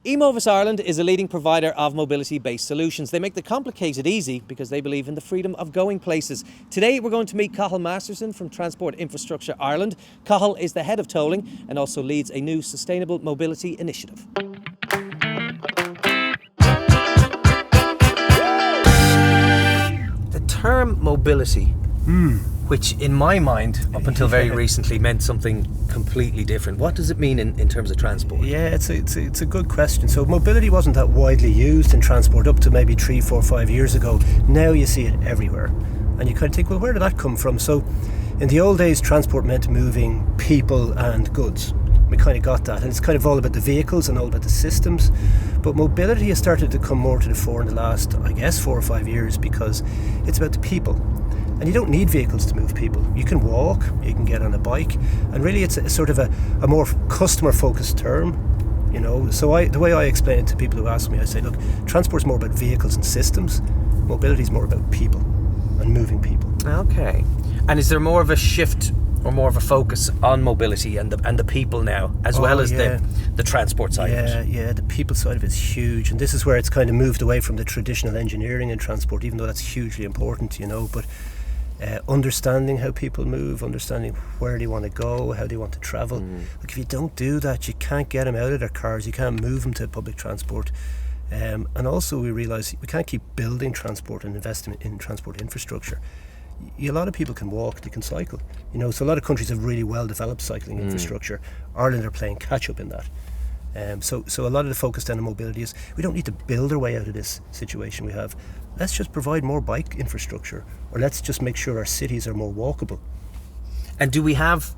Emovis Ireland is a leading provider of mobility-based solutions. They make the complicated easy because they believe in the freedom of going places. Today we're going to meet Cathal Masterson from Transport Infrastructure Ireland. Cathal is the head of tolling and also leads a new sustainable mobility initiative. The term mobility, which in my mind, up until very recently, meant something completely different. What does it mean in terms of transport? Yeah, it's a good question. So mobility wasn't that widely used in transport up to maybe 3, 4, 5 years ago. Now you see it everywhere. And you kind of think, well, where did that come from? So in the old days, transport meant moving people and goods. We kind of got that. And it's kind of all about the vehicles and all about the systems. But mobility has started to come more to the fore in the last, 4 or 5 years because it's about the people. And you don't need vehicles to move people. You can walk, you can get on a bike, and really it's a sort of a more customer-focused term, you know. So the way I explain it to people who ask me, I say, look, transport's more about vehicles and systems. Mobility's more about people and moving people. Okay. And is there more of a shift or more of a focus on mobility and the people now, as well as the transport side of it? Yeah, the people side of it's huge. And this is where it's kind of moved away from the traditional engineering in transport, even though that's hugely important, you know. But understanding how people move, understanding where they want to go, how they want to travel. Like if you don't do that, you can't get them out of their cars, you can't move them to public transport. And also we realise we can't keep building transport and investing in transport infrastructure. A lot of people can walk, they can cycle, you know, so a lot of countries have really well developed cycling infrastructure. Ireland are playing catch up in that. So a lot of the focus then on mobility is we don't need to build our way out of this situation we have. Let's just provide more bike infrastructure, or let's just make sure our cities are more walkable. And do we have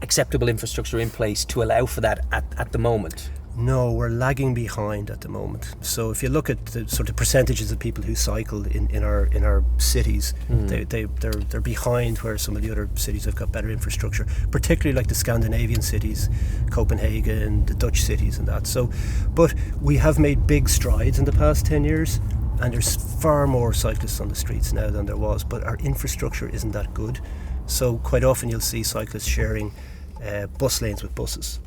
acceptable infrastructure in place to allow for that at the moment? No, we're lagging behind at the moment. So if you look at the sort of percentages of people who cycle in our cities, they're behind where some of the other cities have got better infrastructure, particularly like the Scandinavian cities, Copenhagen, the Dutch cities and that. So, but we have made big strides in the past 10 years, and there's far more cyclists on the streets now than there was, but our infrastructure isn't that good. So quite often you'll see cyclists sharing bus lanes with buses.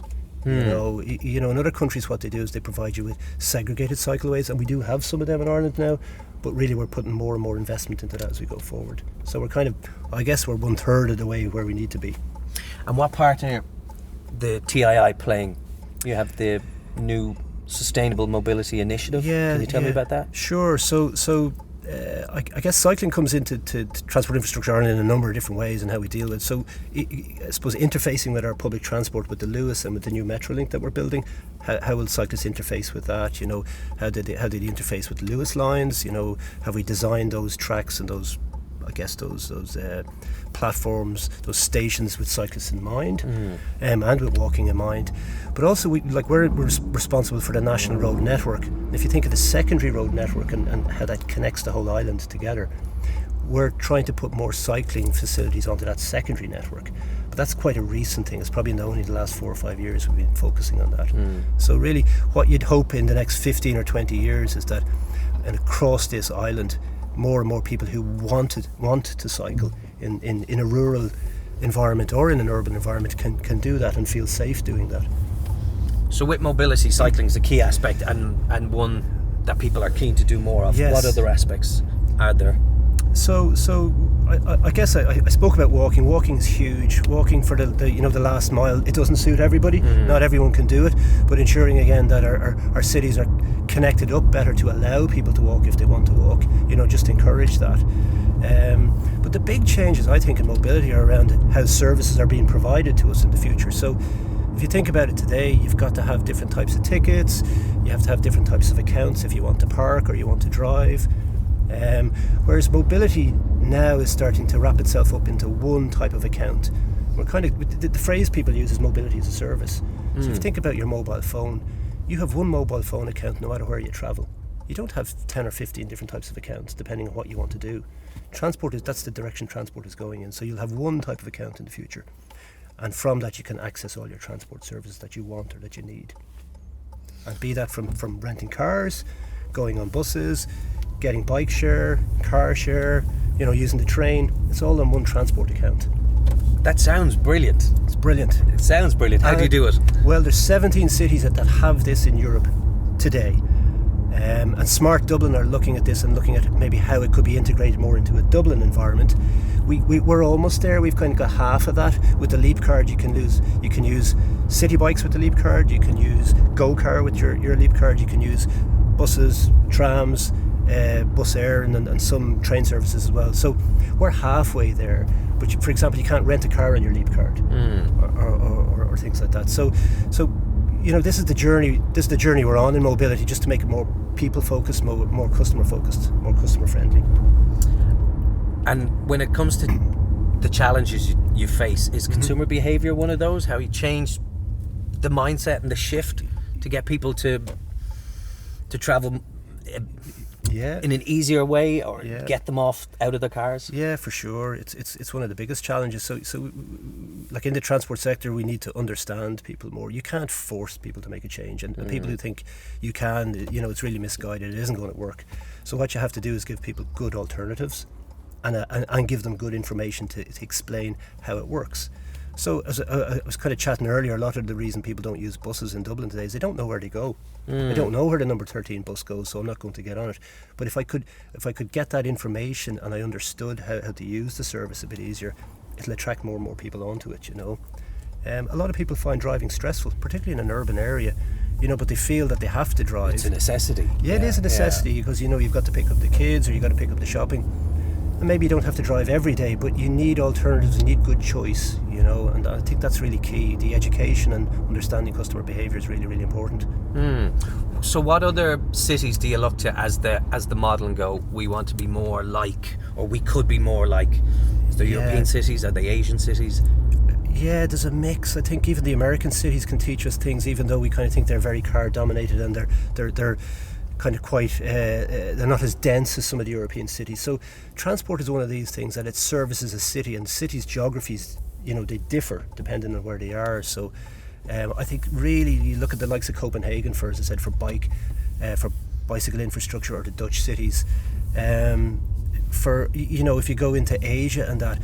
You know, in other countries what they do is they provide you with segregated cycleways, and we do have some of them in Ireland now, but really we're putting more and more investment into that as we go forward. So we're kind of, I guess we're 1/3 of the way where we need to be. And what part are the TII playing? You have the new Sustainable Mobility Initiative. Can you tell me about that? Sure. So I guess cycling comes into transport infrastructure Ireland in a number of different ways and how we deal with it. So I suppose interfacing with our public transport with the Luas and with the new Metrolink that we're building, how will cyclists interface with that? You know, how did they interface with the Luas lines? You know, have we designed those tracks and those platforms, those stations with cyclists in mind, and with walking in mind. But also we're responsible for the national road network. If you think of the secondary road network and how that connects the whole island together, we're trying to put more cycling facilities onto that secondary network. But that's quite a recent thing. It's probably only the last 4 or 5 years we've been focusing on that. So really what you'd hope in the next 15 or 20 years is that, and across this island, more and more people who want to cycle in a rural environment or in an urban environment can do that and feel safe doing that. So with mobility, cycling is a key aspect and one that people are keen to do more of. Yes. What other aspects are there? So I guess I spoke about walking. Walking is huge. Walking for the last mile, it doesn't suit everybody. Not everyone can do it, but ensuring again that our cities are connected up better to allow people to walk if they want to walk. You know, just encourage that. But the big changes I think in mobility are around how services are being provided to us in the future. So if you think about it today, you've got to have different types of tickets. You have to have different types of accounts if you want to park or you want to drive. Whereas mobility now is starting to wrap itself up into one type of account. We're kind of, the phrase people use is mobility as a service. So if you think about your mobile phone, you have one mobile phone account no matter where you travel. You don't have 10 or 15 different types of accounts depending on what you want to do. That's the direction transport is going in. So you'll have one type of account in the future. And from that you can access all your transport services that you want or that you need. And be that from renting cars, going on buses, getting bike share, car share, using the train. It's all on one transport account. That sounds brilliant. It's brilliant. It sounds brilliant. How do you do it? Well, there's 17 cities that have this in Europe today. And Smart Dublin are looking at this and looking at maybe how it could be integrated more into a Dublin environment. We're almost there. We've kind of got half of that. With the Leap card, you can use city bikes with the Leap card. You can use Go-Car with your Leap card. You can use buses, trams, Bus Air, and some train services as well. So we're halfway there. But for example, you can't rent a car on your Leap card, or things like that. So this is the journey. This is the journey we're on in mobility, just to make it more people focused, more customer focused, more customer friendly. And when it comes to the challenges you face, is consumer behaviour one of those? How you change the mindset and the shift to get people to travel in an easier way, or get them out of their cars? Yeah, for sure. It's one of the biggest challenges. So like in the transport sector, we need to understand people more. You can't force people to make a change, and people who think you can, it's really misguided. It isn't going to work. So what you have to do is give people good alternatives, and give them good information to explain how it works. So as I was kind of chatting earlier, a lot of the reason people don't use buses in Dublin today is they don't know where they go. I don't know where the number 13 bus goes, so I'm not going to get on it. But if I could get that information and I understood how to use the service a bit easier, it'll attract more and more people onto it. A lot of people find driving stressful, particularly in an urban area. But they feel that they have to drive. It's a necessity. Yeah, it is a necessity because you've got to pick up the kids, or you've got to pick up the shopping. And maybe you don't have to drive every day, but you need alternatives, you need good choice, and I think that's really key. The education and understanding customer behaviour is really, really important. So what other cities do you look to as the model and go, we want to be more like, or we could be more like? Is there European cities? Are they Asian cities? Yeah, there's a mix. I think even the American cities can teach us things, even though we kind of think they're very car dominated, and they're kind of quite, they're not as dense as some of the European cities. So transport is one of these things that it services a city, and cities' geographies, they differ depending on where they are. So I think really you look at the likes of Copenhagen, for, as I said, for bicycle infrastructure, or the Dutch cities. If you go into Asia and that,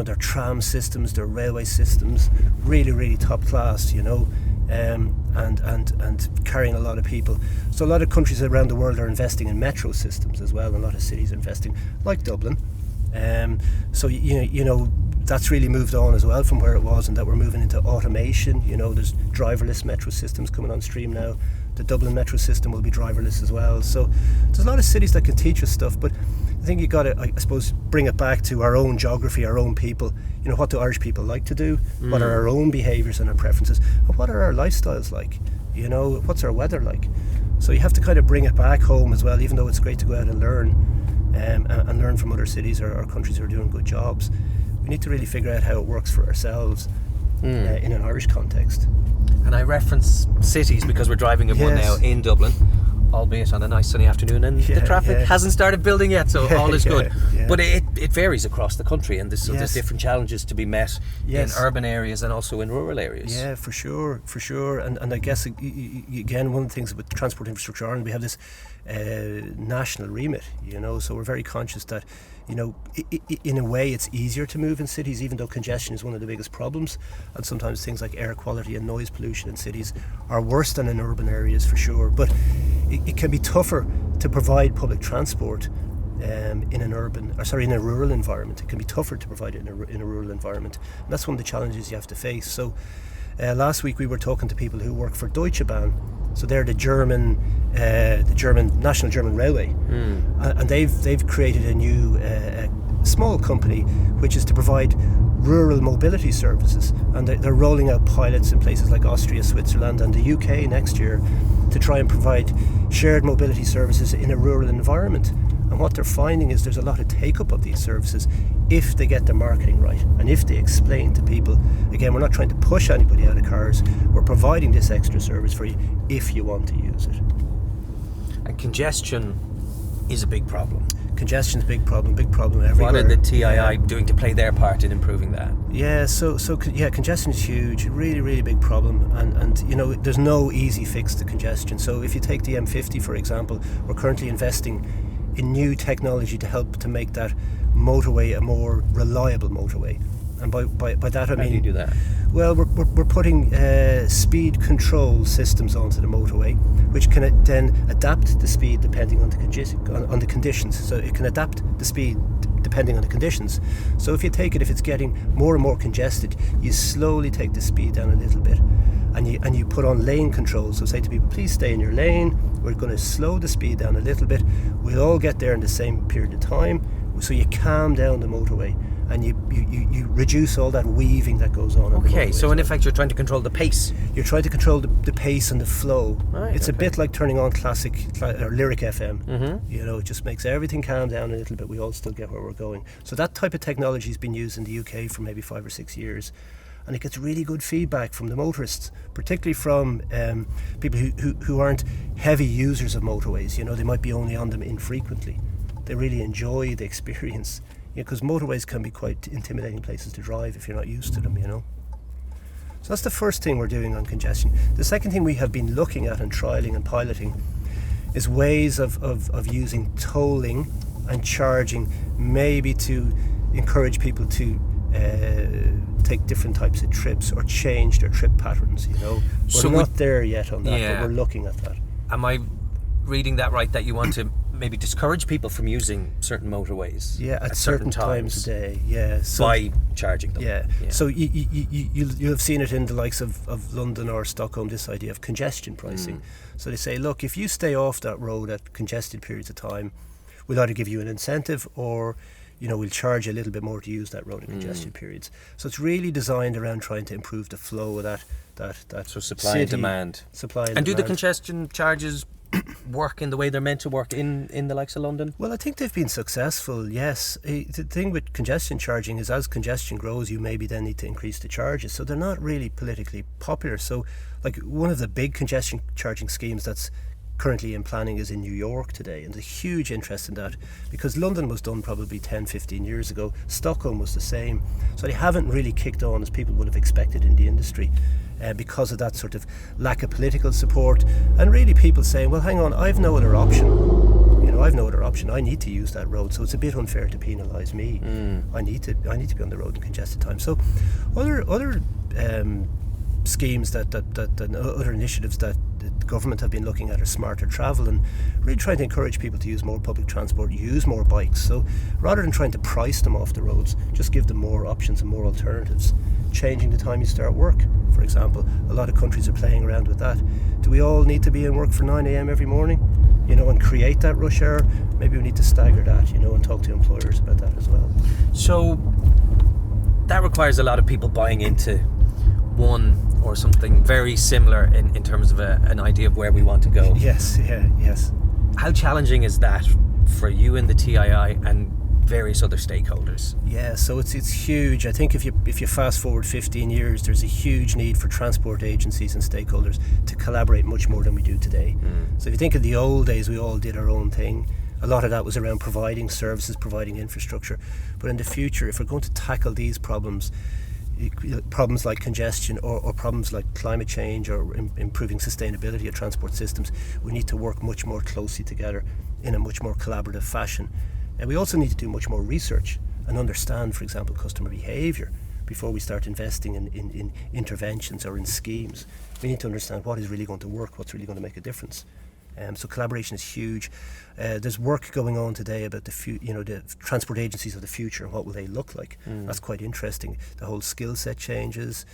their tram systems, their railway systems, really, really top class, and carrying a lot of people. So a lot of countries around the world are investing in metro systems as well, and a lot of cities are investing, like Dublin. So that's really moved on as well from where it was, and that we're moving into automation. There's driverless metro systems coming on stream now. The Dublin metro system will be driverless as well. So there's a lot of cities that can teach us stuff, but I think you've got to, I suppose, bring it back to our own geography, our own people. What do Irish people like to do? What are our own behaviours and our preferences? And what are our lifestyles like? What's our weather like? So you have to kind of bring it back home as well, even though it's great to go out and learn, and learn from other cities or countries who are doing good jobs. We need to really figure out how it works for ourselves in an Irish context. And I reference cities because we're driving in one now in Dublin, albeit on a nice sunny afternoon, and the traffic hasn't started building yet, so all is good. But it varies across the country, and there's different challenges to be met in urban areas and also in rural areas. Yeah, for sure. And I guess, again, one of the things with Transport Infrastructure Ireland, we have this national remit, so we're very conscious that, in a way it's easier to move in cities, even though congestion is one of the biggest problems, and sometimes things like air quality and noise pollution in cities are worse than in urban areas, for sure. But it can be tougher to provide public transport in a rural environment. It can be tougher to provide it in a rural environment, and that's one of the challenges you have to face. So last week we were talking to people who work for Deutsche Bahn. So they're the German National German Railway, and they've created a new small company which is to provide rural mobility services, and they're rolling out pilots in places like Austria, Switzerland, and the UK next year to try and provide shared mobility services in a rural environment. And what they're finding is there's a lot of take-up of these services if they get their marketing right, and if they explain to people, again, we're not trying to push anybody out of cars, we're providing this extra service for you if you want to use it. And congestion is a big problem. Congestion's a big problem everywhere. What are the TII doing to play their part in improving that? Yeah, so congestion is huge, really, really big problem, and there's no easy fix to congestion. So if you take the M50, for example, we're currently investing in new technology to help to make that motorway a more reliable motorway. And by that I mean... How do you do that? Well, we're putting speed control systems onto the motorway, which can then adapt the speed depending on the conditions. So it can adapt the speed depending on the conditions. So if it's getting more and more congested, you slowly take the speed down a little bit, and you put on lane control. So say to people, please stay in your lane. We're going to slow the speed down a little bit. We'll all get there in the same period of time. So you calm down the motorway, and you reduce all that weaving that goes on. Okay, so in effect you're trying to control the pace. You're trying to control the pace and the flow. Right, it's a bit like turning on classic or lyric FM. Mm-hmm. It just makes everything calm down a little bit. We all still get where we're going. So that type of technology has been used in the UK for maybe 5 or 6 years. And it gets really good feedback from the motorists, particularly from people who aren't heavy users of motorways. They might be only on them infrequently. They really enjoy the experience, because motorways can be quite intimidating places to drive if you're not used to them. So that's the first thing we're doing on congestion. The second thing we have been looking at and trialling and piloting is ways of using tolling and charging, maybe to encourage people to take different types of trips or change their trip patterns. We're not there yet on that, but we're looking at that. Am I reading that right, that you want to maybe discourage people from using certain motorways at certain times a day, so by charging them? So you have seen it in the likes of London or Stockholm, this idea of congestion pricing. So they say, look, if you stay off that road at congested periods of time, we'll either give you an incentive, or we'll charge you a little bit more to use that road in congestion periods. So it's really designed around trying to improve the flow of that So supply and demand. And do the congestion charges work in the way they're meant to work in the likes of London? Well, I think they've been successful, yes. The thing with congestion charging is, as congestion grows, you maybe then need to increase the charges. So they're not really politically popular. So, like, one of the big congestion charging schemes that's currently in planning is in New York today, and there's a huge interest in that, because London was done probably 10-15 years ago. Stockholm was the same. So they haven't really kicked on as people would have expected in the industry, because of that sort of lack of political support, and really people saying, well, hang on, I've no other option. I need to use that road, so it's a bit unfair to penalise me. I need to be on the road in congested time. So other schemes that other initiatives that the government have been looking at are smarter travel, and really trying to encourage people to use more public transport, use more bikes. So rather than trying to price them off the roads, just give them more options and more alternatives. Changing the time you start work, for example. A lot of countries are playing around with that. Do we all need to be in work for 9 a.m. every morning, and create that rush hour? Maybe we need to stagger that, and talk to employers about that as well. So that requires a lot of people buying into one or something very similar in terms of an idea of where we want to go. Yes. How challenging is that for you in the TII and various other stakeholders? Yeah, so it's huge. I think if you fast forward 15 years, there's a huge need for transport agencies and stakeholders to collaborate much more than we do today. So if you think of the old days, we all did our own thing. A lot of that was around providing services, providing infrastructure. But in the future, if we're going to tackle these problems like congestion or problems like climate change or improving sustainability of transport systems, we need to work much more closely together in a much more collaborative fashion. And we also need to do much more research and understand, for example, customer behaviour before we start investing in interventions or in schemes. We need to understand what is really going to work, what's really going to make a difference. So collaboration is huge. There's work going on today about the transport agencies of the future and what will they look like. That's quite interesting. The whole skill set changes.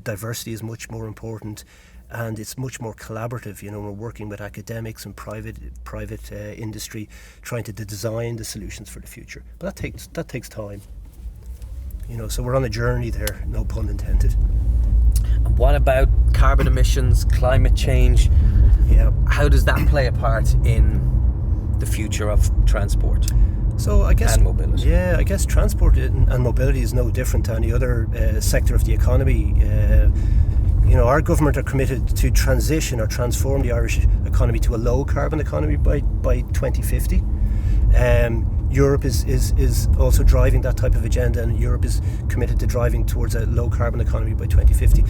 Diversity is much more important, and it's much more collaborative. We're working with academics and private industry, trying to design the solutions for the future. But that takes time. So we're on a journey there, no pun intended. And what about carbon emissions, climate change? Yeah. How does that play a part in the future of transport? So I guess, and mobility. Yeah, I guess transport and mobility is no different to any other sector of the economy. Our government are committed to transition or transform the Irish economy to a low carbon economy by 2050. Europe is also driving that type of agenda, and Europe is committed to driving towards a low carbon economy by 2050.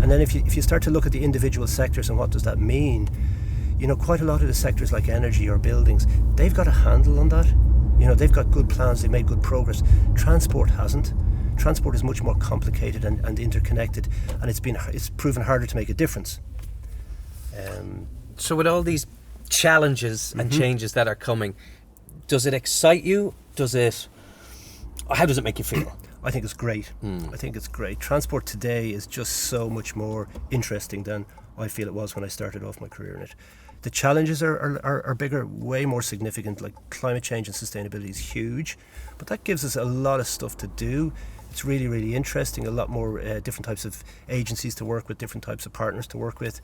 And then if you start to look at the individual sectors and what does that mean, quite a lot of the sectors like energy or buildings, they've got a handle on that. They've got good plans, they've made good progress. Transport hasn't. transport is much more complicated and interconnected, and it's proven harder to make a difference. So with all these challenges and changes that are coming, does it excite you? How does it make you feel? I think it's great. I think it's great. Transport today is just so much more interesting than I feel it was when I started off my career in it. The challenges are bigger, way more significant, like climate change and sustainability is huge, but that gives us a lot of stuff to do. It's really, really interesting, a lot more different types of agencies to work with, different types of partners to work with.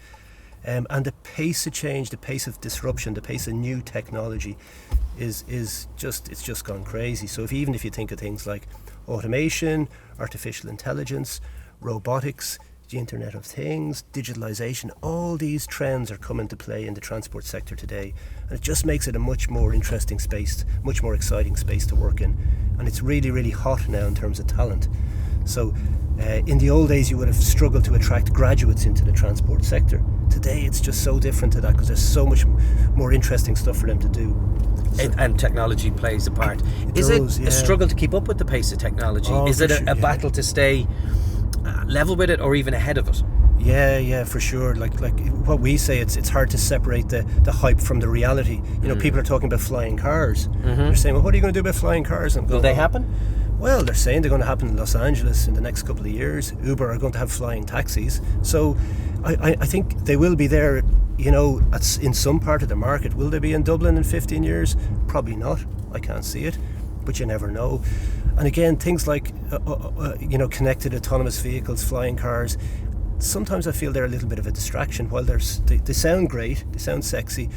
And the pace of change, the pace of disruption, the pace of new technology is just gone crazy. So even if you think of things like automation, artificial intelligence, robotics, the Internet of Things, digitalization, all these trends are coming to play in the transport sector today. And it just makes it a much more interesting space, much more exciting space to work in. And it's really, really hot now in terms of talent. So in the old days, you would have struggled to attract graduates into the transport sector. Today, it's just so different to that because there's so much more interesting stuff for them to do. And technology plays a part. Is it a struggle to keep up with the pace of technology? Is it a battle to stay level with it or even ahead of it? Yeah, for sure. Like what we say, it's hard to separate the hype from the reality. You know, people are talking about flying cars. They're saying, well, what are you going to do about flying cars? Will they happen? Well, they're saying they're going to happen in Los Angeles in the next couple of years. Uber are going to have flying taxis. So I think they will be there, you know, in some part of the market. Will they be in Dublin in 15 years? Probably not. I can't see it, but you never know. And again, things like, connected autonomous vehicles, flying cars, sometimes I feel they're a little bit of a distraction. While they sound great, they sound sexy,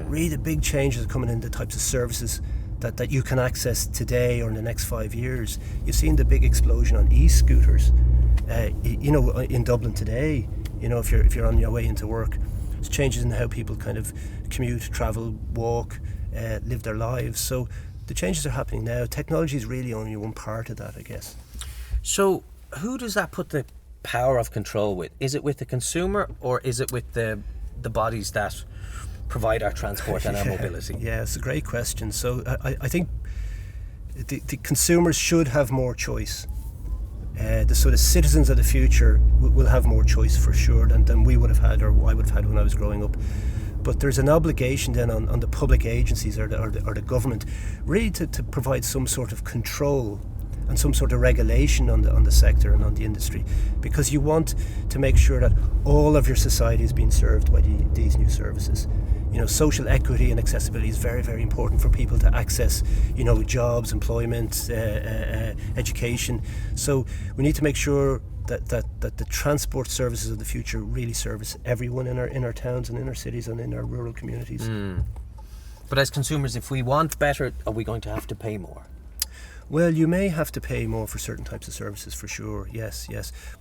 really the big changes are coming in the types of services that you can access today or in the next 5 years. You've seen the big explosion on e-scooters, in Dublin today. You know, if you're on your way into work, there's changes in how people kind of commute, travel, walk, live their lives. So the changes are happening now. Technology is really only one part of that, I guess. So who does that put the power of control with? Is it with the consumer or is it with the bodies that provide our transport and our mobility? Yeah, it's a great question. So I think the consumers should have more choice. The citizens of the future will have more choice for sure than we would have had, or I would have had when I was growing up. But there's an obligation then on the public agencies or the government really to provide some sort of control and some sort of regulation on the sector and on the industry, because you want to make sure that all of your society is being served by these new services. You know, social equity and accessibility is very, very important for people to access, you know, jobs, employment, education. So we need to make sure that the transport services of the future really service everyone in our towns and in our cities and in our rural communities. But as consumers, if we want better, are we going to have to pay more? Well, you may have to pay more for certain types of services for sure, yes.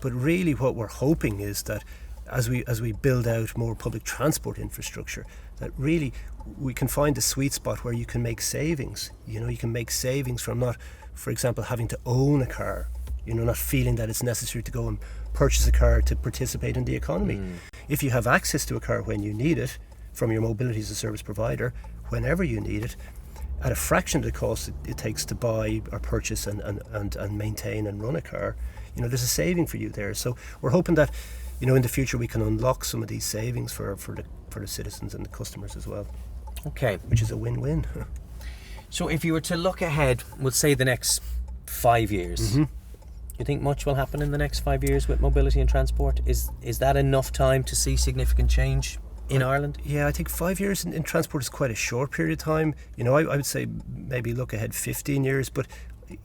But really what we're hoping is that as we build out more public transport infrastructure, that really we can find a sweet spot where you can make savings. You know, you can make savings from not, for example, having to own a car, you know, not feeling that it's necessary to go and purchase a car to participate in the economy. If you have access to a car when you need it from your mobility as a service provider, whenever you need it, at a fraction of the cost it takes to buy or purchase and maintain and run a car, you know, there's a saving for you there. So we're hoping that, you know, in the future we can unlock some of these savings for the citizens and the customers as well. Okay. Which is a win-win. So if you were to look ahead, we'll say the next 5 years, you think much will happen in the next 5 years with mobility and transport? Is that enough time to see significant change in Ireland? Yeah, I think 5 years in transport is quite a short period of time. You know, I would say maybe look ahead 15 years. But,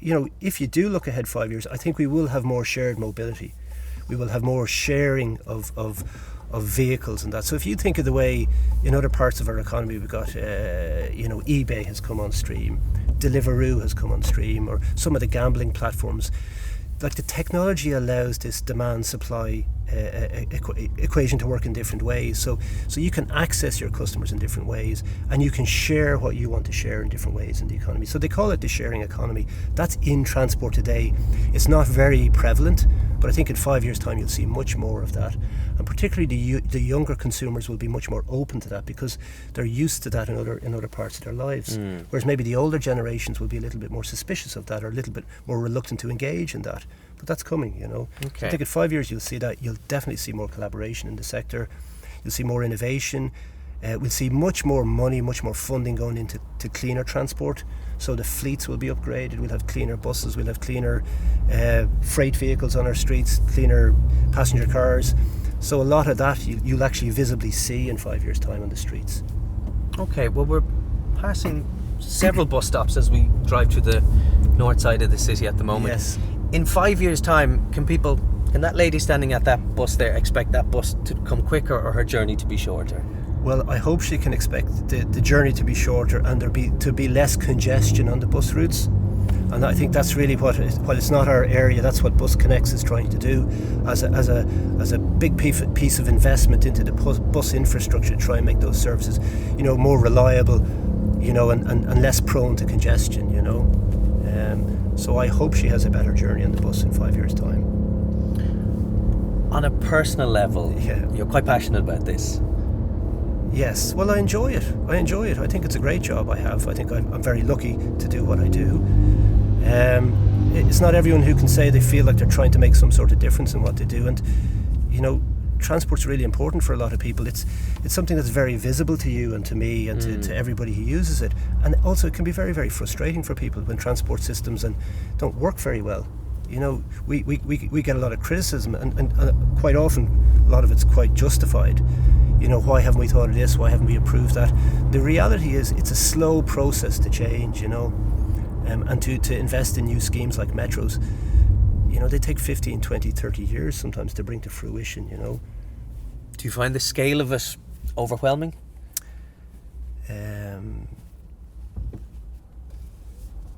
you know, if you do look ahead 5 years, I think we will have more shared mobility. We will have more sharing of vehicles and that. So if you think of the way in other parts of our economy we've got, eBay has come on stream, Deliveroo has come on stream, or some of the gambling platforms, like the technology allows this demand-supply equation to work in different ways. So you can access your customers in different ways, and you can share what you want to share in different ways in the economy. So they call it the sharing economy. That's in transport today. It's not very prevalent, But I think in 5 years' time you'll see much more of that, and particularly the younger consumers will be much more open to that because they're used to that in other parts of their lives. Whereas maybe the older generations will be a little bit more suspicious of that, or a little bit more reluctant to engage in that. But that's coming, you know. Okay. So I think in 5 years you'll see that. You'll definitely see more collaboration in the sector. You'll see more innovation. We'll see much more money, much more funding going into cleaner transport. So the fleets will be upgraded. We'll have cleaner buses. We'll have cleaner freight vehicles on our streets, cleaner passenger cars. So a lot of that you'll actually visibly see in 5 years' time on the streets. Okay, well, we're passing several bus stops as we drive to the north side of the city at the moment. Yes. In 5 years' time, can that lady standing at that bus there expect that bus to come quicker or her journey to be shorter? Well, I hope she can expect the journey to be shorter and to be less congestion on the bus routes. And I think that's really while it's not our area, that's what Bus Connects is trying to do as a big piece of investment into the bus infrastructure to try and make those services, you know, more reliable, you know, and less prone to congestion, you know. So I hope she has a better journey on the bus in 5 years' time. On a personal level, Yeah. You're quite passionate about this. Yes, well, I enjoy it. I think it's a great job I have. I think I'm very lucky to do what I do. It's not everyone who can say they feel like they're trying to make some sort of difference in what they do. And, you know, transport's really important for a lot of people. It's something that's very visible to you and to me and to everybody who uses it. And also it can be very, very frustrating for people when transport systems don't work very well. You know, we get a lot of criticism and quite often a lot of it's quite justified. You know, why haven't we thought of this? Why haven't we approved that? The reality is it's a slow process to change, you know, and to invest in new schemes like metros, you know, they take 15, 20, 30 years sometimes to bring to fruition, you know. Do you find the scale of it overwhelming?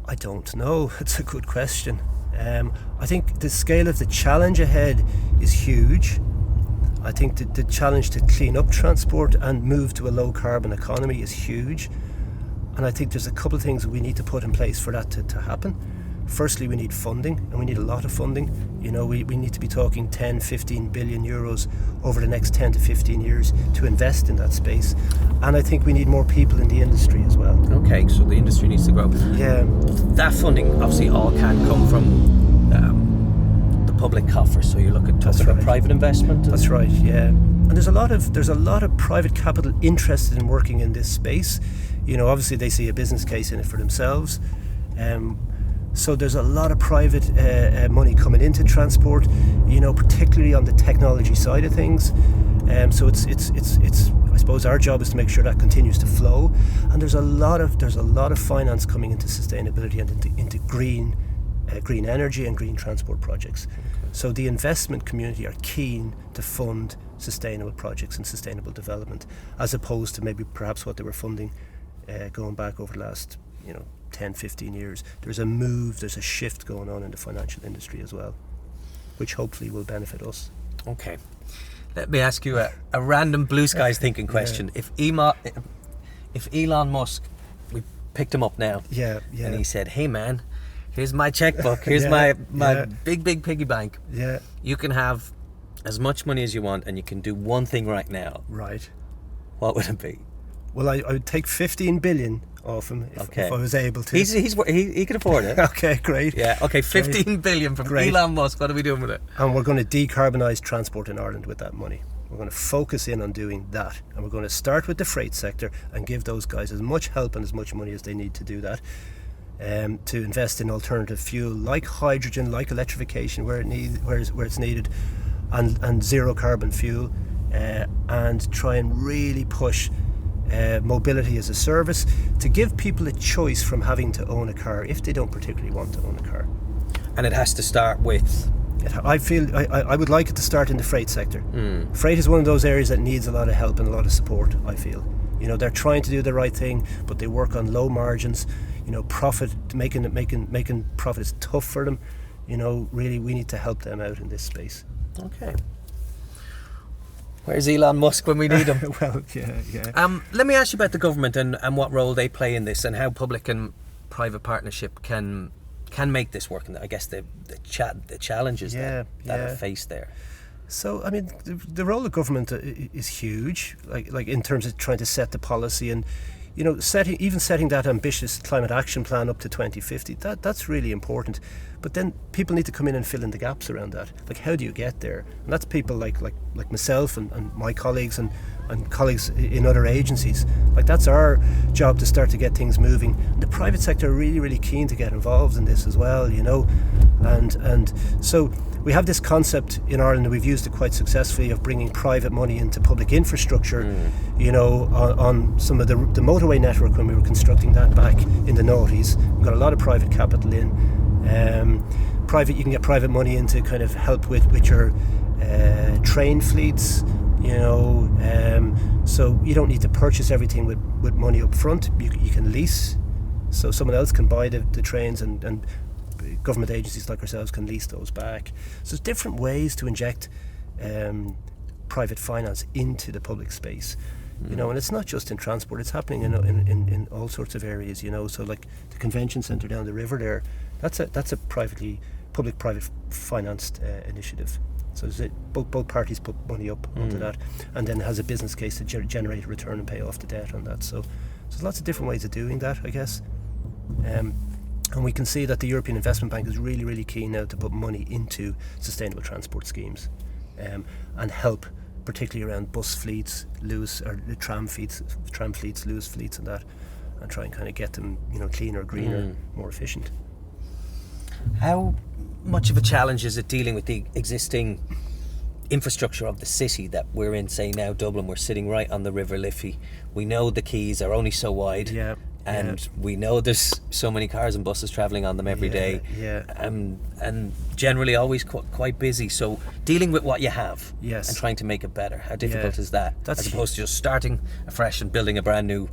I don't know. It's a good question. I think the scale of the challenge ahead is huge. I think the challenge to clean up transport and move to a low carbon economy is huge. And I think there's a couple of things we need to put in place for that to happen. Firstly, we need funding, and we need a lot of funding. You know, we need to be talking 10, 15 billion euros over the next 10 to 15 years to invest in that space. And I think we need more people in the industry as well. Okay, so the industry needs to grow. Yeah. That funding obviously all can't come from the public coffers, so you're talking about private investment. That's right, yeah. And there's a lot of private capital interested in working in this space. You know, obviously they see a business case in it for themselves. So there's a lot of private money coming into transport, you know, particularly on the technology side of things. So it's I suppose our job is to make sure that continues to flow. And there's a lot of finance coming into sustainability and into green energy and green transport projects. Okay. So the investment community are keen to fund sustainable projects and sustainable development, as opposed to maybe perhaps what they were funding going back over the last, you know, 10, 15 years. There's a shift going on in the financial industry as well, which hopefully will benefit us. Okay. Let me ask you a random blue skies thinking question. Yeah. If Elon Musk, we picked him up now, and he said, "Hey man, here's my checkbook, here's my big piggy bank. Yeah. You can have as much money as you want and you can do one thing right now." Right. What would it be? Well, I would take 15 billion off him if I was able to. He can afford it. Okay, great. Yeah, okay, 15 billion from Elon Musk. What are we doing with it? And we're going to decarbonise transport in Ireland with that money. We're going to focus in on doing that. And we're going to start with the freight sector and give those guys as much help and as much money as they need to do that. To invest in alternative fuel like hydrogen, like electrification where it's needed, and zero carbon fuel, and try and really push mobility as a service to give people a choice from having to own a car if they don't particularly want to own a car. And it has to start with? I feel I would like it to start in the freight sector. Freight is one of those areas that needs a lot of help and a lot of support, I feel. You know, they're trying to do the right thing, but they work on low margins. You know, making profit is tough for them. You know, really, we need to help them out in this space. Okay. Where's Elon Musk when we need him? Well, yeah. Let me ask you about the government and what role they play in this, and how public and private partnership can can make this work, and I guess the challenges that are faced there. So, I mean, the role of government is huge, like in terms of trying to set the policy and, you know, setting that ambitious climate action plan up to 2050. That's really important. But then people need to come in and fill in the gaps around that. Like, how do you get there? And that's people like myself and my colleagues and colleagues in other agencies. Like, that's our job to start to get things moving. The private sector are really, really keen to get involved in this as well, you know. And so we have this concept in Ireland, and we've used it quite successfully, of bringing private money into public infrastructure, you know, on some of the motorway network when we were constructing that back in the noughties. We got a lot of private capital in. You can get private money in to kind of help with your train fleets, you know, so you don't need to purchase everything with money up front. You can lease, so someone else can buy the trains, and government agencies like ourselves can lease those back. So there's different ways to inject private finance into the public space, you know, and it's not just in transport, it's happening in all sorts of areas, you know. So like the convention centre down the river there, that's a public-private financed initiative. So both parties put money up onto that, and then has a business case to generate a return and pay off the debt on that. So there's lots of different ways of doing that, I guess. And we can see that the European Investment Bank is really, really keen now to put money into sustainable transport schemes, and help, particularly around bus fleets, tram fleets, Lewis fleets, and that, and try and kind of get them, you know, cleaner, greener, more efficient. How much of a challenge is it dealing with the existing infrastructure of the city that we're in? Say now Dublin, we're sitting right on the River Liffey. We know the quays are only so wide. And we know there's so many cars and buses travelling on them every day, and generally always quite busy. So dealing with what you have, and trying to make it better, how difficult is that? As opposed to just starting afresh and building a brand new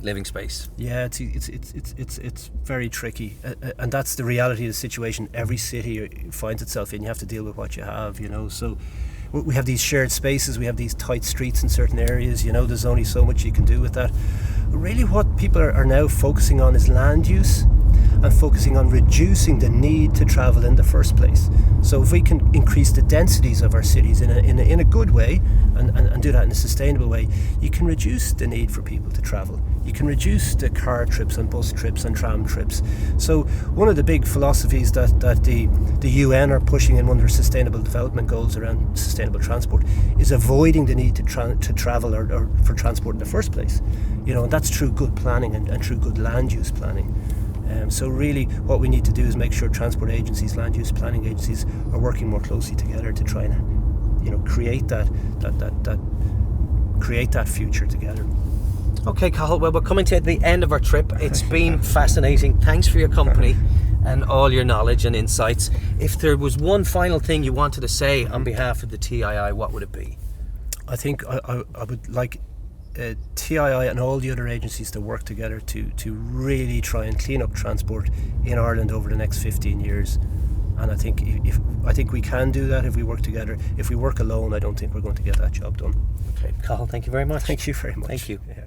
living space. Yeah, it's very tricky, and that's the reality of the situation every city finds itself in. You have to deal with what you have, you know. So we have these shared spaces, we have these tight streets in certain areas, you know. There's only so much you can do with that. Really what people are now focusing on is land use, and focusing on reducing the need to travel in the first place. So if we can increase the densities of our cities in a good way, and do that in a sustainable way, you can reduce the need for people to travel. You can reduce the car trips and bus trips and tram trips. So one of the big philosophies that the UN are pushing in one of their sustainable development goals around sustainable transport is avoiding the need to travel or for transport in the first place. You know, and that's through good planning and through good land use planning. So really what we need to do is make sure transport agencies, land use planning agencies are working more closely together to try and, you know, create that future together. Okay, Cathal, well, we're coming to the end of our trip. It's been fascinating. Thanks for your company and all your knowledge and insights. If there was one final thing you wanted to say on behalf of the TII, what would it be? I think I would like TII and all the other agencies to work together to really try and clean up transport in Ireland over the next 15 years. And I think we can do that if we work together. If we work alone, I don't think we're going to get that job done. Okay, Cathal, thank you very much. Thank you very much. Thank you. Yeah.